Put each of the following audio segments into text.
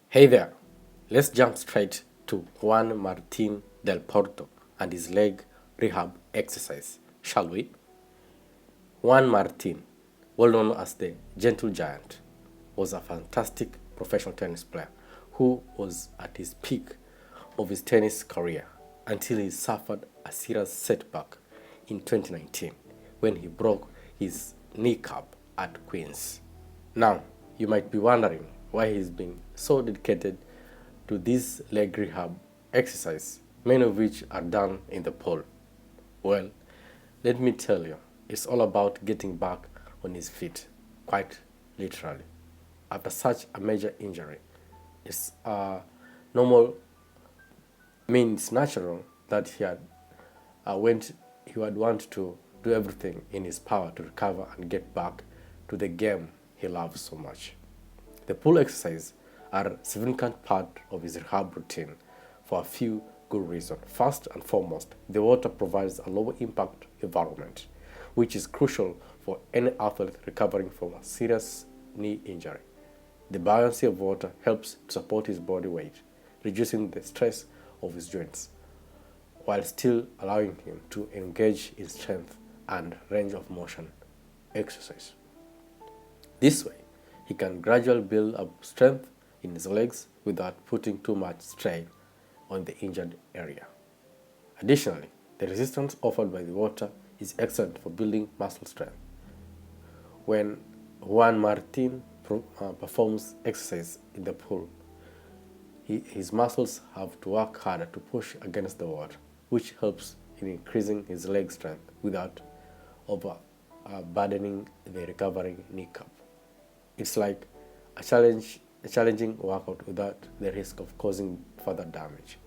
Hey there, let's jump straight to Juan Martin del Potro and his leg rehab exercise, shall we? Juan Martin, well known as the Gentle Giant, was a fantastic professional tennis player who was at his peak of his tennis career until he suffered a serious setback in 2019 when he broke his kneecap at Queen's. Now, you might be wondering why he's been so dedicated to this leg rehab exercise, many of which are done in the pool. Well, let me tell you, it's all about getting back on his feet, quite literally. After such a major injury, it's normal, it's natural that he would want to do everything in his power to recover and get back to the game he loves so much. The pool exercises are a significant part of his rehab routine for a few good reasons. First and foremost, the water provides a lower impact environment, which is crucial for any athlete recovering from a serious knee injury. The buoyancy of water helps to support his body weight, reducing the stress of his joints, while still allowing him to engage in strength and range of motion exercise. This way, he can gradually build up strength in his legs without putting too much strain on the injured area. Additionally, the resistance offered by the water is excellent for building muscle strength. When Juan Martin performs exercise in the pool, his muscles have to work harder to push against the water, which helps in increasing his leg strength without overburdening the recovering kneecap. It's like a challenging workout without the risk of causing further damage.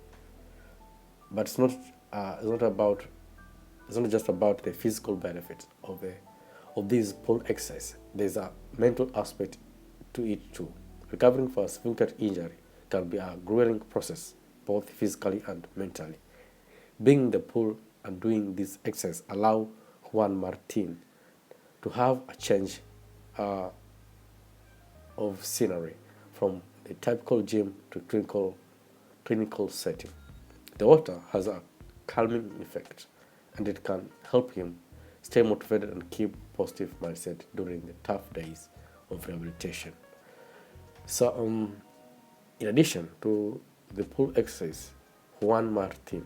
But it's not just about the physical benefits of this pool exercise. There's a mental aspect to it too. Recovering from a significant injury can be a grueling process, both physically and mentally. Being in the pool and doing this exercise allow Juan Martin to have a change of scenery from the typical gym to clinical setting. The water has a calming effect, and it can help him stay motivated and keep positive mindset during the tough days of rehabilitation. So, in addition to the pool exercise, Juan Martin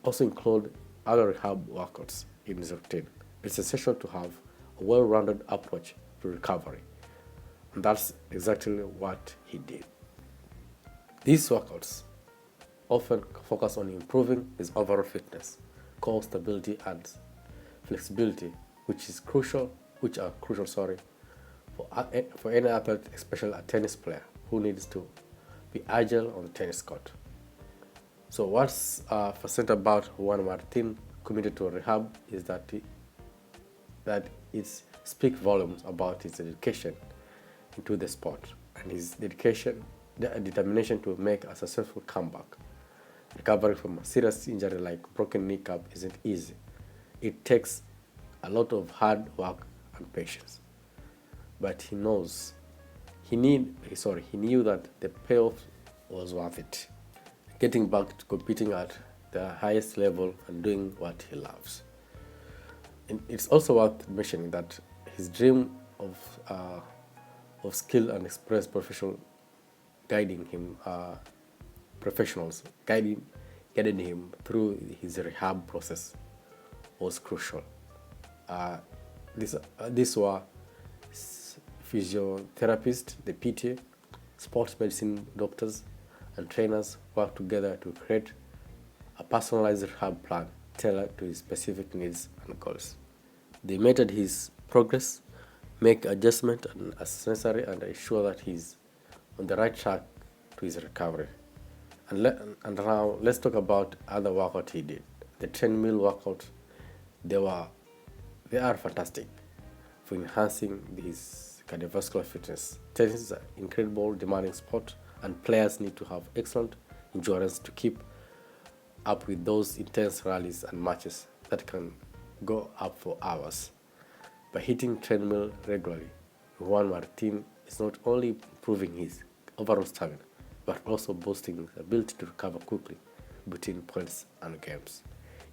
also include other rehab workouts in his routine. It's essential to have a well-rounded approach to recovery, and that's exactly what he did. These workouts often focus on improving his overall fitness, core stability, and flexibility, which are crucial, for any athlete, especially a tennis player who needs to be agile on the tennis court. So what's fascinating about Juan Martin committed to rehab is that it speaks volumes about his dedication into the sport and his determination to make a successful comeback. Recovering from a serious injury like broken kneecap isn't easy. It takes a lot of hard work and patience. But he knew that the payoff was worth it. Getting back to competing at the highest level and doing what he loves. And it's also worth mentioning that his dream of skill and express guiding him professionals guided him through his rehab process was crucial. These were physiotherapists, the PT, sports medicine doctors, and trainers work together to create a personalized rehab plan tailored to his specific needs and goals. They measured his progress, make adjustments as necessary, and ensure that he's on the right track to his recovery. And now let's talk about other workout he did. The treadmill workout, they are fantastic for enhancing his cardiovascular fitness. Tennis is an incredible demanding sport, and players need to have excellent endurance to keep up with those intense rallies and matches that can go up for hours. By hitting treadmill regularly, Juan Martin is not only improving his overall stamina, but also boosting his ability to recover quickly between points and games.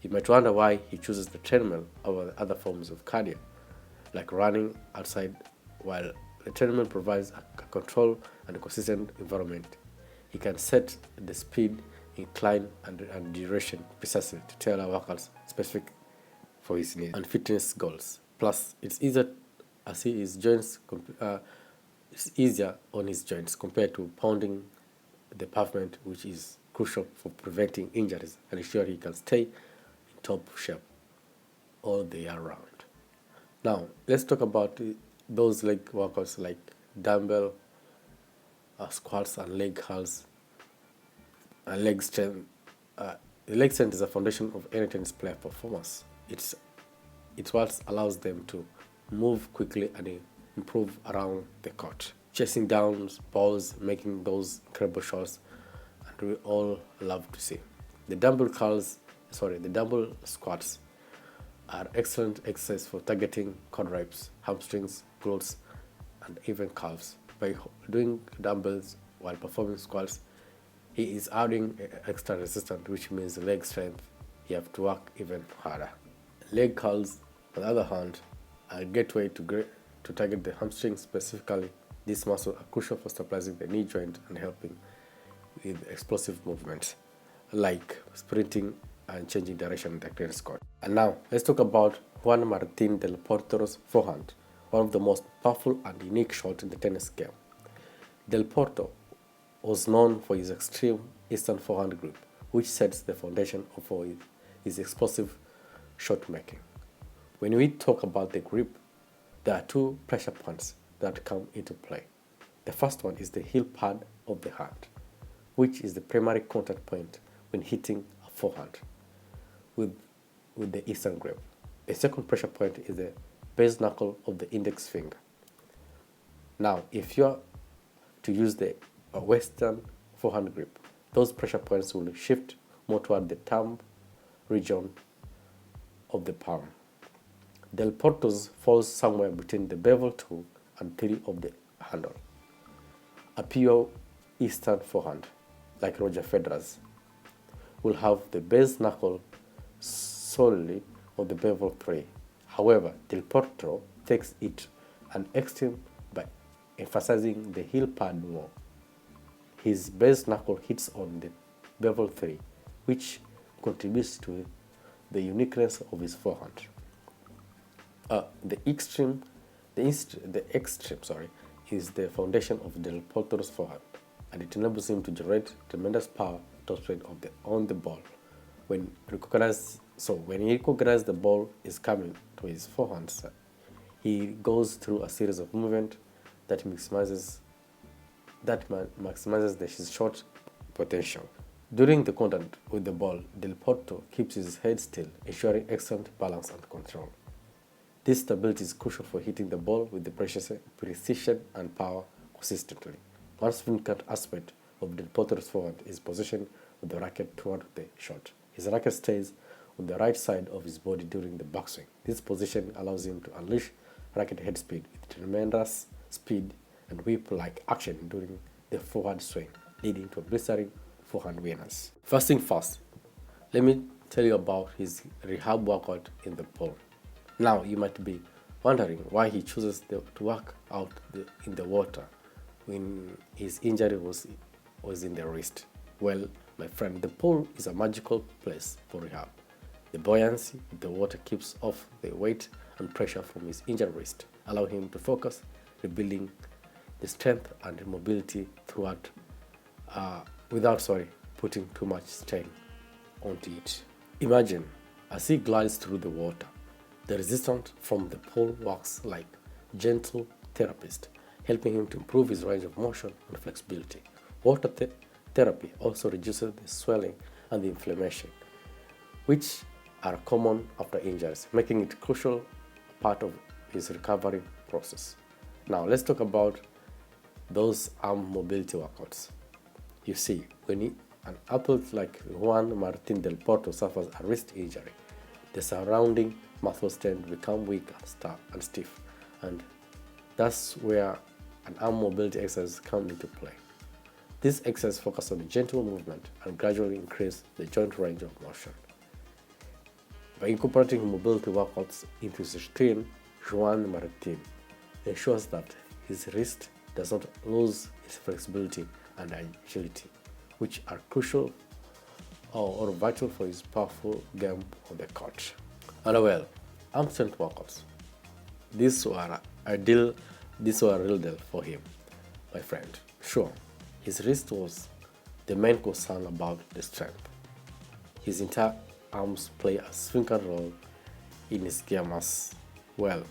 You might wonder why he chooses the treadmill over the other forms of cardio, like running outside. While the treadmill provides a control and a consistent environment, he can set the speed, incline, and duration precisely to tailor workouts specific for his needs and fitness goals. Plus, it's easier as his joints it's easier on his joints compared to pounding the pavement, which is crucial for preventing injuries and ensure he can stay in top shape all the year round. Now, let's talk about those leg workouts like dumbbell squats and leg curls and leg strength. The leg strength is a foundation of any tennis player performance. It's what allows them to move quickly and improve around the court, chasing down balls, making those incredible shots, and we all love to see. The the dumbbell squats are excellent exercise for targeting quadriceps, hamstrings, glutes, and even calves. By doing dumbbells while performing squats, he is adding extra resistance, which means leg strength. You have to work even harder. Leg curls, on the other hand, are a gateway to target the hamstring specifically. These muscles are crucial for stabilizing the knee joint and helping with explosive movements like sprinting and changing direction in the tennis court. And now, let's talk about Juan Martin del Potro's forehand, one of the most powerful and unique shots in the tennis game. Del Potro was known for his extreme eastern forehand grip, which sets the foundation for his explosive shot making. When we talk about the grip, there are two pressure points that come into play. The first one is the heel pad of the hand, which is the primary contact point when hitting a forehand with the eastern grip. The second pressure point is the base knuckle of the index finger. Now, if you are to use the western forehand grip, those pressure points will shift more toward the thumb region of the palm. Del Potro's falls somewhere between the bevel 2 and 3 of the handle. A pure eastern forehand, like Roger Federer's, will have the base knuckle solely on the bevel 3. However, Del Potro takes it an extreme by emphasizing the heel pad more. His base knuckle hits on the bevel 3, which contributes to the uniqueness of his forehand. The extreme is the foundation of Del Potro's forehand, and it enables him to generate tremendous power topside on the ball. When he recognizes the ball is coming to his forehand, he goes through a series of movements that maximizes his shot potential. During the contact with the ball, Del Potro keeps his head still, ensuring excellent balance and control. This stability is crucial for hitting the ball with the precision and power consistently. One significant aspect of Del Potro's forehand is position with the racket toward the shot. His racket stays on the right side of his body during the backswing. This position allows him to unleash racket head speed with tremendous speed and whip-like action during the forward swing, leading to a blistering forehand winners. First thing first, let me tell you about his rehab workout in the pool. Now, you might be wondering why he chooses to work out in the water when his injury was in the wrist. Well, my friend, the pool is a magical place for rehab. The buoyancy of the water keeps off the weight and pressure from his injured wrist, allowing him to focus, rebuilding the strength and mobility without putting too much strain onto it. Imagine as he glides through the water, the resistance from the pool works like gentle therapist, helping him to improve his range of motion and flexibility. Water therapy also reduces the swelling and the inflammation, which are common after injuries, making it a crucial part of his recovery process. Now, let's talk about those arm mobility workouts. You see, when an athlete like Juan Martin del Potro suffers a wrist injury, the surrounding muscles tend to become weak and stiff, and that's where an arm mobility exercise comes into play. This exercise focuses on gentle movement and gradually increase the joint range of motion. By incorporating mobility workouts into his routine, Juan Martin ensures that his wrist does not lose its flexibility and agility, which are crucial or vital for his powerful game on the court. And well, arm strength workouts. These were a real deal for him, my friend. Sure, his wrist was the main concern about the strength. His entire arms play a significant role in his game as well.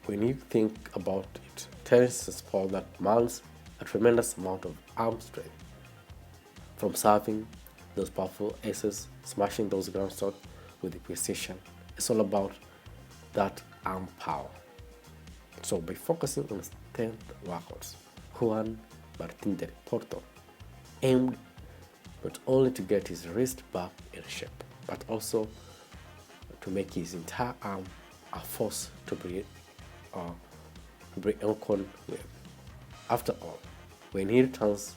When you think about it, tennis is a sport that demands a tremendous amount of arm strength. From serving those powerful aces, smashing those ground shots with precision, it's all about that arm power. So by focusing on strength workouts, Juan Martin del Potro aimed not only to get his wrist back in shape, but also to make his entire arm a force to be reckoned with. After all, when he returned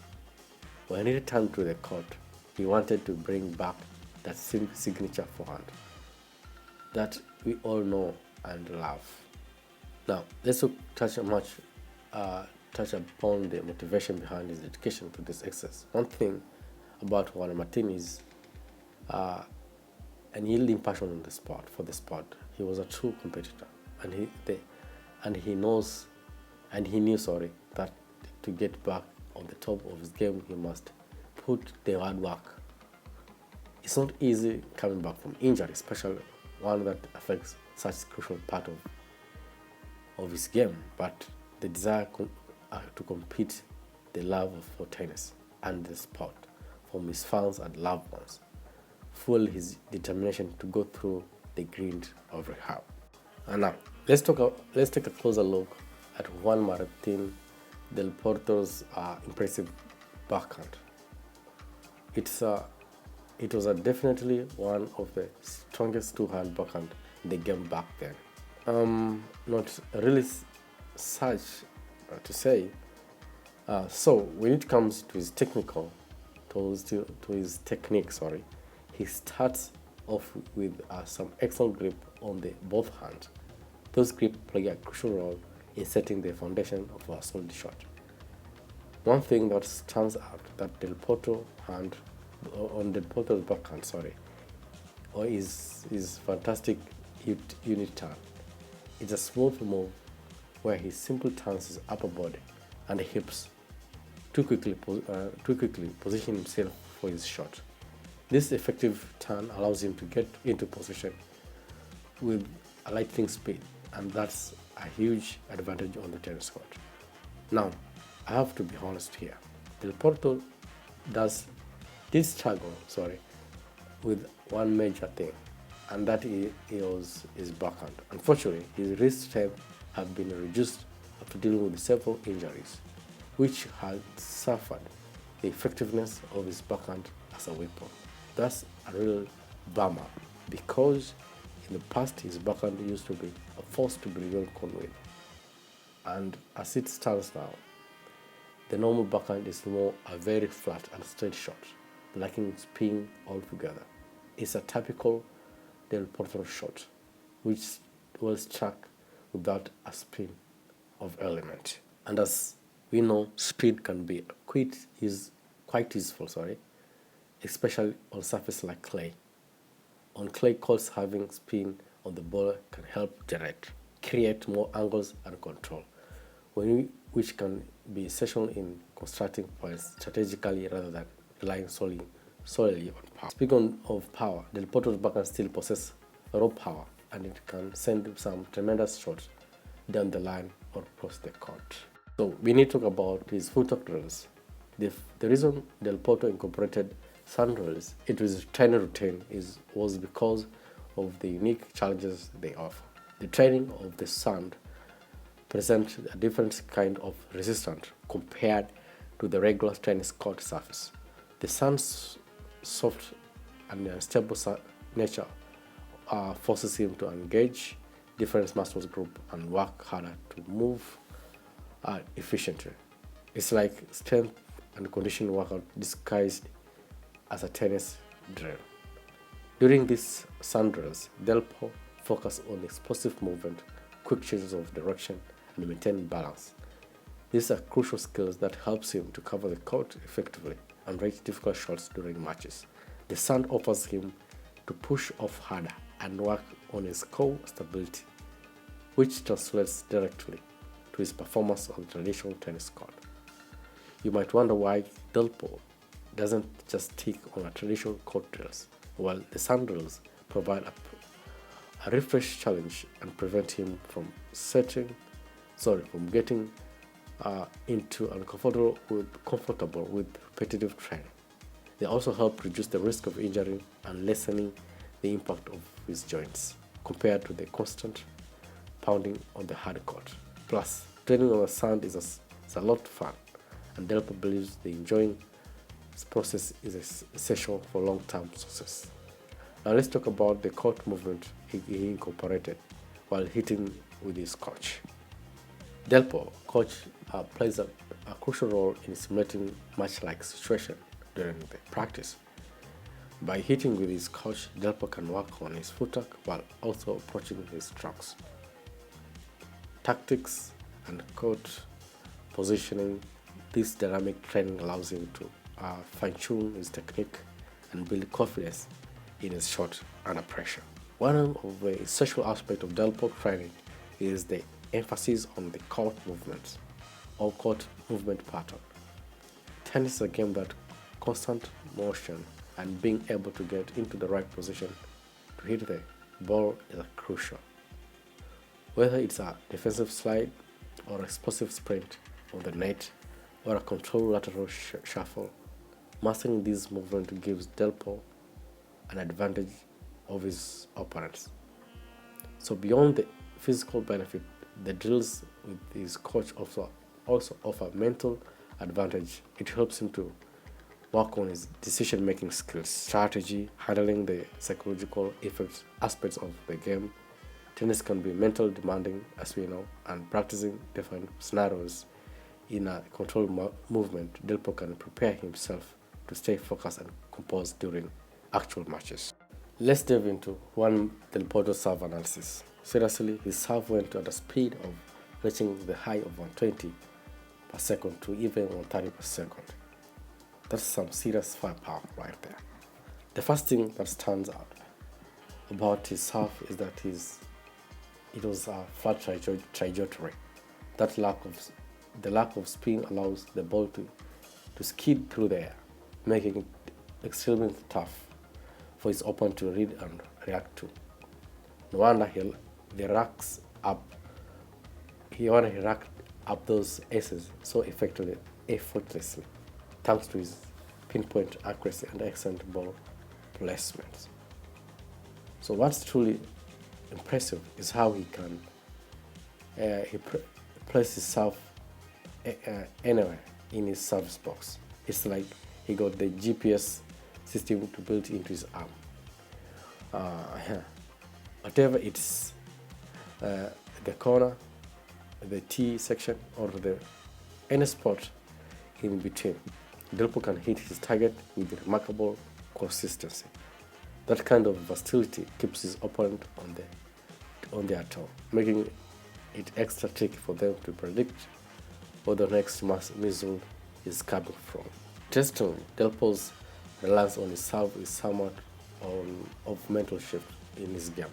to the court, he wanted to bring back that signature forehand that we all know and love. Now, let's touch upon the motivation behind his dedication to this exercise. One thing about Juan Martin is an unyielding passion on for the sport. He was a true competitor, and he knew that to get back on the top of his game, he must put the hard work. It's not easy coming back from injury, especially one that affects such a crucial part of his game, but the desire to compete, the love for tennis and the sport from his fans and loved ones, fuel his determination to go through the grind of rehab. And now, let's take a closer look at Juan Martin del Potro's impressive backhand. It was definitely one of the strongest two-hand backhand in the game back then. Not really such to say. So when it comes to his technique, he starts off with some excellent grip on the both hands. Those grips play a crucial role in setting the foundation of a solid shot. One thing that stands out that Del Potro's backhand, is fantastic unit turn. It's a smooth move where he simply turns his upper body and hips to quickly position himself for his shot. This effective turn allows him to get into position with a lightning speed, and that's a huge advantage on the tennis court. Now, I have to be honest here. Del Potro did struggle with one major thing, and that is his backhand. Unfortunately, his wrist strength had been reduced after dealing with several injuries, which had suffered the effectiveness of his backhand as a weapon. That's a real bummer, because in the past his backhand used to be a force to be reckoned with, and as it stands now, the normal backhand is more a very flat and straight shot, lacking spin altogether. It's a typical Del Potro shot, which was struck without a spin of element. And as we know, spin can be quite useful, especially on surface like clay. On clay courts, having spin on the ball can help create more angles and control, which can be essential in constructing points strategically rather than relying solely on power. Speaking of power, Del Potro's backhand still possesses raw power, and it can send some tremendous shots down the line or across the court. So we need to talk about his footwork drills. The reason Del Potro incorporated sand drills into his training routine was because of the unique challenges they offer. The training of the sand presents a different kind of resistance compared to the regular tennis court surface. The sand's soft and unstable nature forces him to engage different muscles group and work harder to move efficiently. It's like strength and conditioning workout disguised as a tennis drill. During these sand drills, Delpo focus on explosive movement, quick changes of direction, and maintain balance. These are crucial skills that helps him to cover the court effectively and reach difficult shots during matches. The sand offers him to push off harder and work on his core stability, which translates directly to his performance on the traditional tennis court. You might wonder why Delpo doesn't just stick on a traditional court drills, while the sand drills provide a refresh challenge and prevent him from getting into comfortable with repetitive training. They also help reduce the risk of injury and lessening the impact of his joints compared to the constant pounding on the hard court. Plus, training on the sand is a lot of fun, and Delpo believes the enjoying this process is essential for long-term success. Now let's talk about the court movement he incorporated while hitting with his coach. Delpo coach plays a crucial role in simulating match-like situation during the practice. By hitting with his coach, Delpo can work on his footwork while also approaching his strokes, tactics, and court positioning. This dynamic training allows him to fine-tune his technique and build confidence in his shot under pressure. One of the essential aspects of Delpo training is the emphasis on the court movements or court movement pattern. Tennis is a game that constant motion and being able to get into the right position to hit the ball is crucial. Whether it's a defensive slide or explosive sprint on the net or a controlled lateral shuffle, mastering these movements gives Delpo an advantage over his opponents. So beyond the physical benefit, the drills with his coach also offer mental advantage. It helps him to work on his decision-making skills, strategy, handling the psychological aspects of the game. Tennis can be mentally demanding, as we know, and practicing different scenarios in a controlled movement, Delpo can prepare himself to stay focused and composed during actual matches. Let's dive into Juan del Potro serve analysis. Seriously, his serve went at a speed of reaching the high of 120 per second to even 130 per second. That's some serious firepower right there. The first thing that stands out about his serve is that it was a flat trajectory. The lack of spin allows the ball to skid through the air, making it extremely tough for his opponent to read and react to. No wonder he racked up those aces so effortlessly, thanks to his pinpoint accuracy and excellent ball placement. So what's truly impressive is how he can place his serve anywhere in his service box. It's like he got the GPS system to build into his arm. Whatever it's the corner, the T section, or any spot in between, Delpo can hit his target with remarkable consistency. That kind of versatility keeps his opponent on their toe, making it extra tricky for them to predict where the next missile is coming from. Interestingly, Delpo's reliance on his serve is somewhat of mental shift in his game.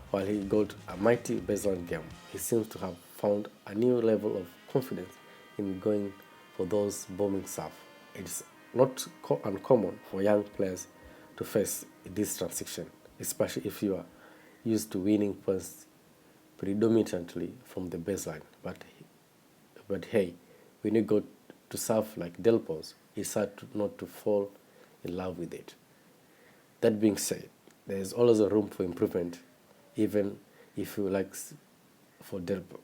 While he got a mighty baseline game, he seems to have found a new level of confidence in going for those bombing serve. It's not uncommon for young players to face this transition, especially if you are used to winning points predominantly from the baseline. But hey, when you go to serve like Delpo's, it's hard not to fall in love with it. That being said, there is always a room for improvement, even if you like for Delpo.